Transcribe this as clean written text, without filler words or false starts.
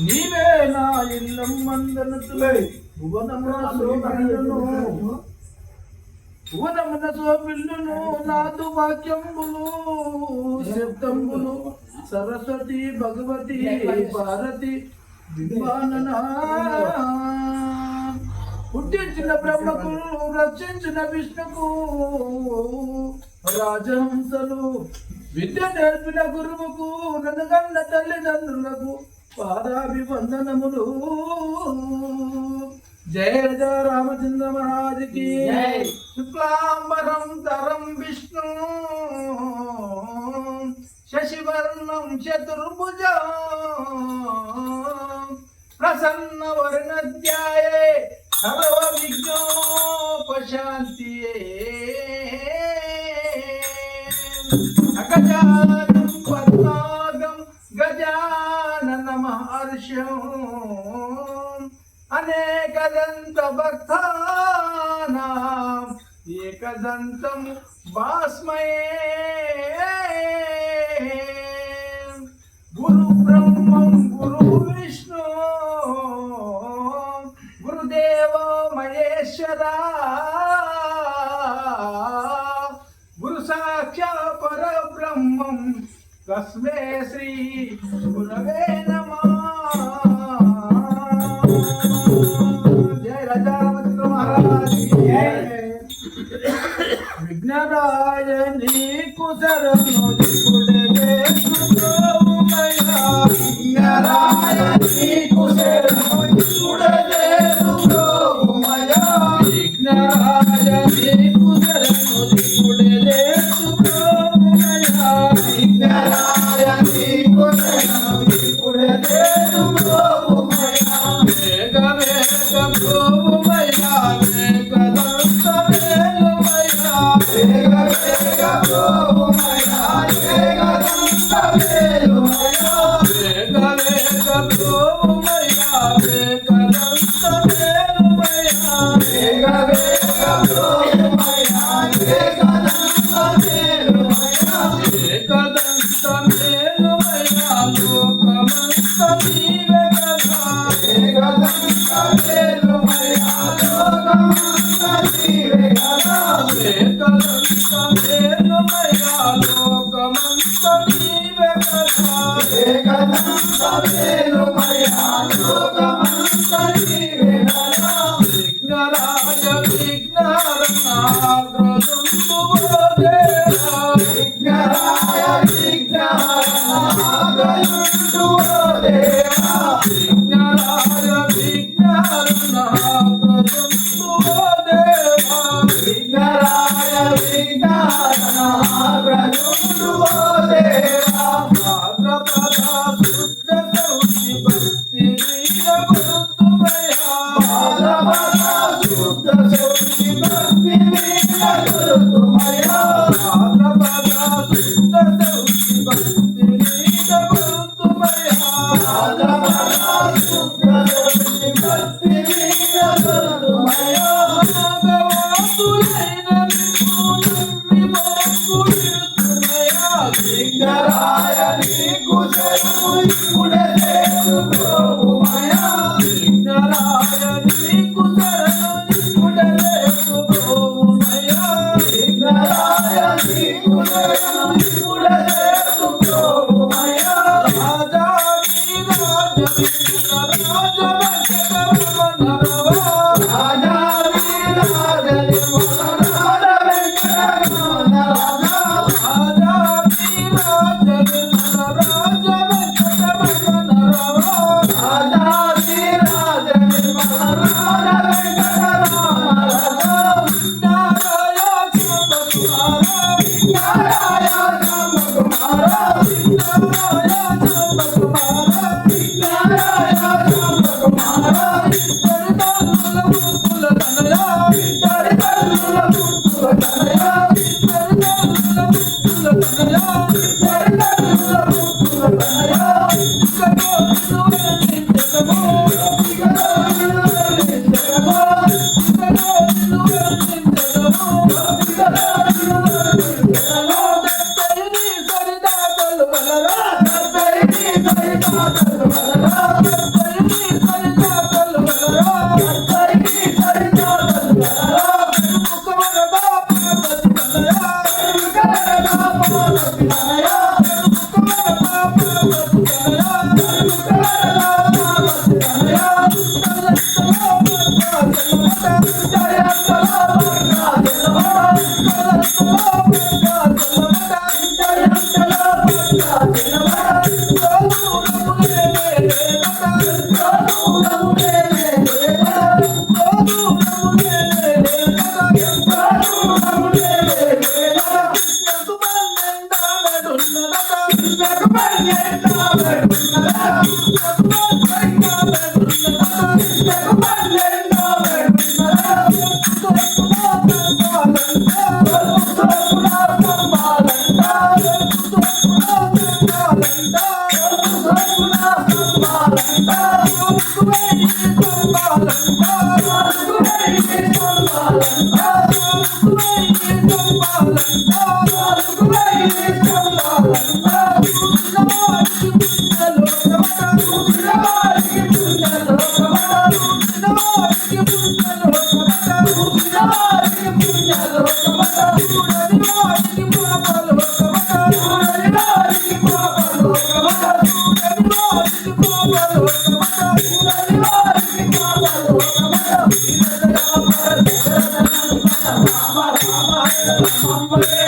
నీవే నా ఇల్లమ్మందనతులై భువనమున శోభిల్లును నాదు వాక్యంబులు శబ్దంబులు సరస్వతి భగవతి భారతి బింబాననా పుట్టించిన బ్రహ్మకు రక్షించిన విష్ణుకు రాజహంసలు విద్య నేర్పిన గురువుకు నన్నగన్న తల్లిదండ్రులకు పాదాభివందనములు. జయ జయ రామచంద్ర మహారాజుకి శుక్లాంబరం తరం విష్ణు శశివర్ణం చతుర్భుజ ప్రసన్న వర్ణధ్యాయే సర్వ విఘ్నోపశాంతియే అగజానం పద్మాగం గజానన మహర్షం అనేకదంత భక్తానాం ఏకదంతం భాస్మయే గురు బ్రహ్మం గురు విష్ణు గురుదేవో మహేశ్వరా గురు సాక్షాత్ పరబ్రహ్మం తస్మై శ్రీ గురవే నమః. జయ రాజా రామచంద్ర మహారాజ్ కి జయ. విఘ్నరాయని కుశరణు దిగుడే సుప్రభుమయ విఘ్నరాయని కుశరణు దిగుడే సుప్రభుమయ విఘ్నరాయని కుశరణు దిగుడే సుప్రభుమయ విఘ్నరాయని కుశరణు దిగుడే సుప్రభుమయ వేగ వేగ ప్రభుమయ వేగదంత వేలుమయ వేగ వేగ ప్రభుమయ వేగదంత వేలుమయ వేగ వేగ ప్రభుమయ వేగదంత వేలుమయ వేగ వేగ ప్రభుమయ వేగదంత వేలుమయ వేగదంత వేలుమయ లోకమంత నీవే కదా వేగదంత వేలుమయ లోకమంత నీవే కదా వేగదంత వేలుమయ లోకమంత నీవే కదా వేగదంత వేలుమయ లోకమంత నీవే కదా విఘ్నరాజ విఘ్నహరణ అగ్రదుందు దేవా విఘ్నరాయ విఘ్నహరణ అగ్రదుందు దేవా విఘ్నరాయ విఘ్నహరణ అగ్రదుందు దేవా విఘ్నరాయ విఘ్నహరణ అగ్రదుందు దేవా భాద్రపద శుద్ధ సౌచి భక్తి వీర గురుతుమయ భాద్రపద శుద్ధ సౌచి భక్తి వీర గురుతుమయ భాద్రపద శుద్ధ సౌచి భక్తి వీర గురుతుమయ భాద్రపద శుద్ధ సౌచి భక్తి వీర గురుతుమయ భగవంతులైన విష్ణుని మోకుడుతుమయ విఘ్నరాయని కుశరణు ఇప్పుడే సుప్రభుమయ విఘ్నరాయని కుశరణు ఇప్పుడే సుప్రభుమయ విఘ్నరాయని కుశరణు ఇప్పుడే సుప్రభుమయ రాజాని రాజ విఘ్న రాజ వెంకటరమణ రాజాని రాజ విఘ్న రాజ వెంకటరమణ రాజాని రాజ విఘ్న రాజ వెంకటరమణ రాజాని రాజ విఘ్న రాజ వెంకటరమణ నారాయ చంద్రకుమార నారాయ చంద్రకుమార నారాయ చంద్రకుమార నారాయ చంద్రకుమార దరిదరుల ముక్కుల తనయ దరిదరుల ముక్కుల తనయ దరిదరుల ముక్కుల తనయ దరిదరుల ముక్కుల తనయ ఇకగోను వెంకటరమణ ఇకగోను వెంకటరమణ ఇకగోను వెంకటరమణ ఇకగోను వెంకటరమణ దత్తయిని సరిదాతలు బలరా దత్తయిని సరిదాతలు బలరా Mama,